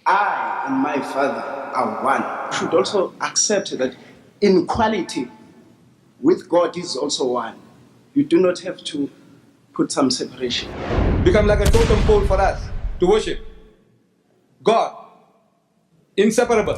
I and my Father are one. You should also accept that in quality with God is also one. You do not have to put some separation. Become like a totem pole for us to worship. God, inseparable.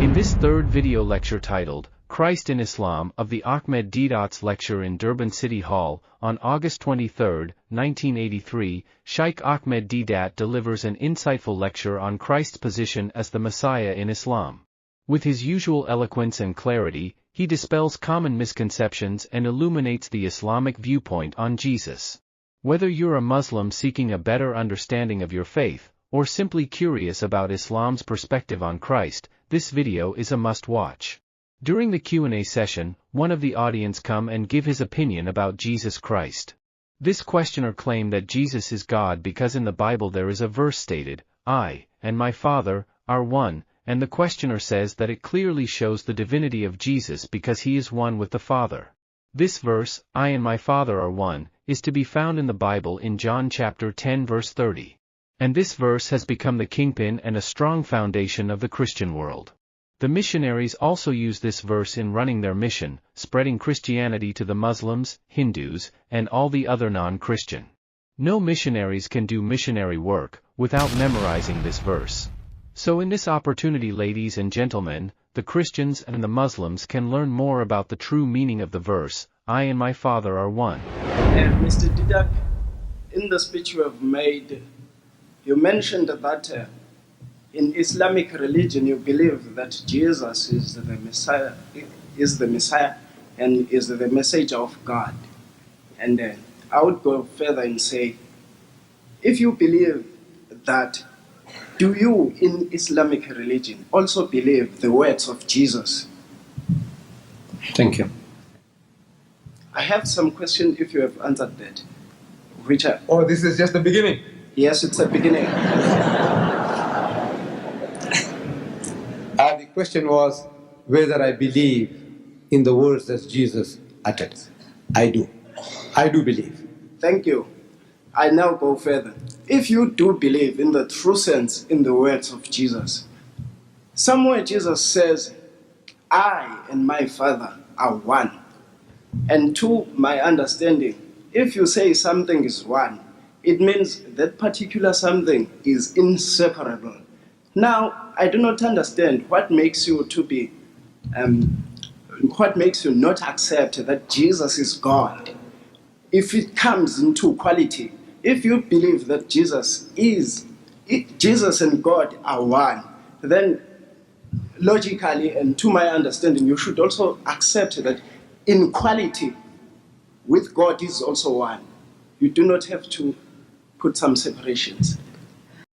In this third video lecture titled, Christ in Islam of the Ahmed Deedat's lecture in Durban City Hall, on August 23, 1983, Shaykh Ahmed Deedat delivers an insightful lecture on Christ's position as the Messiah in Islam. With his usual eloquence and clarity, he dispels common misconceptions and illuminates the Islamic viewpoint on Jesus. Whether you're a Muslim seeking a better understanding of your faith, or simply curious about Islam's perspective on Christ, this video is a must-watch. During the Q&A session, one of the audience come and give his opinion about Jesus Christ. This questioner claimed that Jesus is God because in the Bible there is a verse stated, "I and my Father are one," and the questioner says that it clearly shows the divinity of Jesus because he is one with the Father. This verse, "I and my Father are one," is to be found in the Bible in John chapter 10 verse 30. And this verse has become the kingpin and a strong foundation of the Christian world. The missionaries also use this verse in running their mission, spreading Christianity to the Muslims, Hindus, and all the other non-Christian. No missionaries can do missionary work without memorizing this verse. So in this opportunity, ladies and gentlemen, the Christians and the Muslims can learn more about the true meaning of the verse, "I and my Father are one." Mr. Deedat, in the speech you have made, you mentioned that in Islamic religion you believe that Jesus is the Messiah, and is the messenger of God. And I would go further and say, if you believe that, do you in Islamic religion also believe the words of Jesus? Thank you. I have some question if you have answered that. Which are, Oh, this is just the beginning. yes, it's a beginning. The question was whether I believe in the words that Jesus uttered. I do. I do believe. Thank you. I now go further. If you do believe in the true sense in the words of Jesus, somewhere Jesus says, "I and my Father are one." And to my understanding, if you say something is one, it means that particular something is inseparable. Now, I do not understand what makes you not accept that Jesus is God. If it comes into quality, if you believe that Jesus and God are one, then logically and to my understanding, you should also accept that in quality with God is also one. You do not have to put some separations.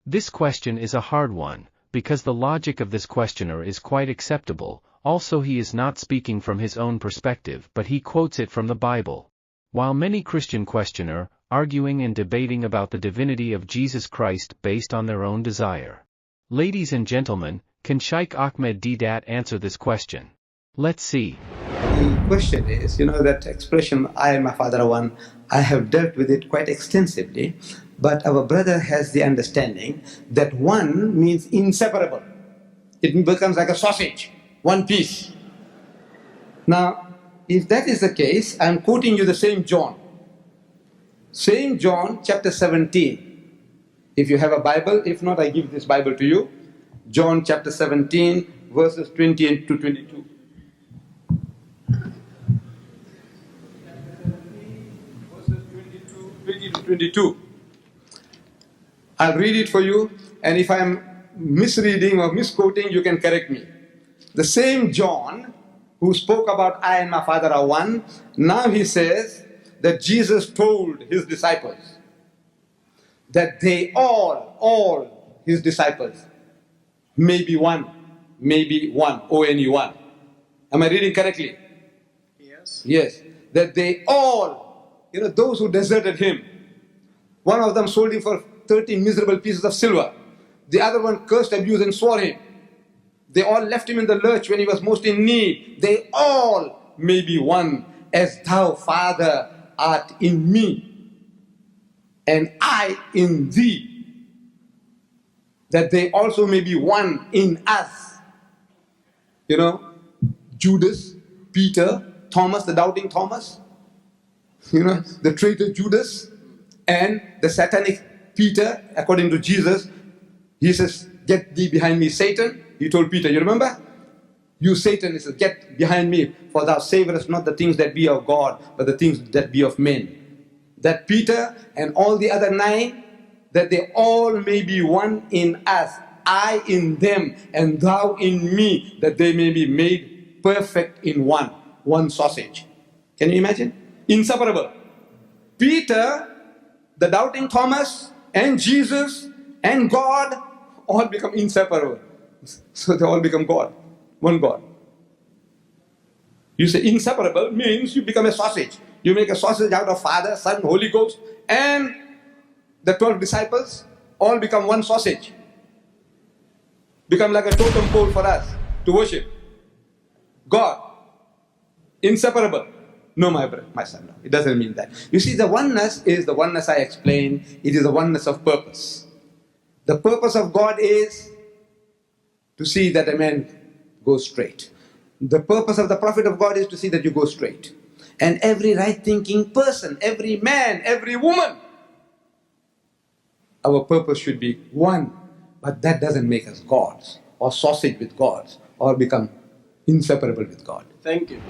This question is a hard one, because the logic of this questioner is quite acceptable. Also, he is not speaking from his own perspective, but he quotes it from the Bible. While many Christian questioner, arguing and debating about the divinity of Jesus Christ based on their own desire. Ladies and gentlemen, can Shaykh Ahmed Deedat answer this question? Let's see. The question is, that expression, "I and my Father are one," I have dealt with it quite extensively, but our brother has the understanding that one means inseparable. It becomes like a sausage, one piece. Now, if that is the case, I'm quoting you the same John. Same John, chapter 17. If you have a Bible, if not, I give this Bible to you. John chapter 17, verses 20 to 22. Verses 20 to 22. I'll read it for you, and if I'm misreading or misquoting, you can correct me. The same John who spoke about "I and my Father are one," now he says that Jesus told his disciples that they all his disciples, may be one, O-N-E-1. Am I reading correctly? Yes. Yes. That they all, those who deserted him, one of them sold him for 30 miserable pieces of silver. The other one cursed, abused, and swore him. They all left him in the lurch when he was most in need. They all may be one, as thou, Father, art in me, and I in thee, that they also may be one in us. You know, Judas, Peter, Thomas, the doubting Thomas, you know, the traitor Judas, and the satanic Peter, according to Jesus. He says, "Get thee behind me, Satan." He told Peter, you remember? "You, Satan," he says, "get behind me, for thou savorest not the things that be of God, but the things that be of men." That Peter and all the other 9, that they all may be one in us, I in them, and thou in me, that they may be made perfect in one sausage. Can you imagine? Inseparable. Peter, the doubting Thomas, and Jesus, and God all become inseparable. So they all become God, one God. You say inseparable means you become a sausage. You make a sausage out of Father, Son, Holy Ghost, and the 12 disciples all become one sausage. Become like a totem pole for us to worship. God, inseparable. No, my son, no. It doesn't mean that. You see, the oneness is the oneness I explained. It is the oneness of purpose. The purpose of God is to see that a man goes straight. The purpose of the prophet of God is to see that you go straight. And every right-thinking person, every man, every woman, our purpose should be one. But that doesn't make us gods, or sausage with gods, or become inseparable with God. Thank you.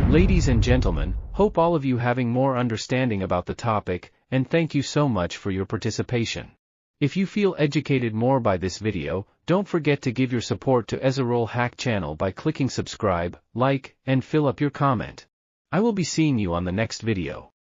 Ladies and gentlemen, hope all of you having more understanding about the topic, and thank you so much for your participation. If you feel educated more by this video, don't forget to give your support to Ezerol Hack channel by clicking subscribe, like, and fill up your comment. I will be seeing you on the next video.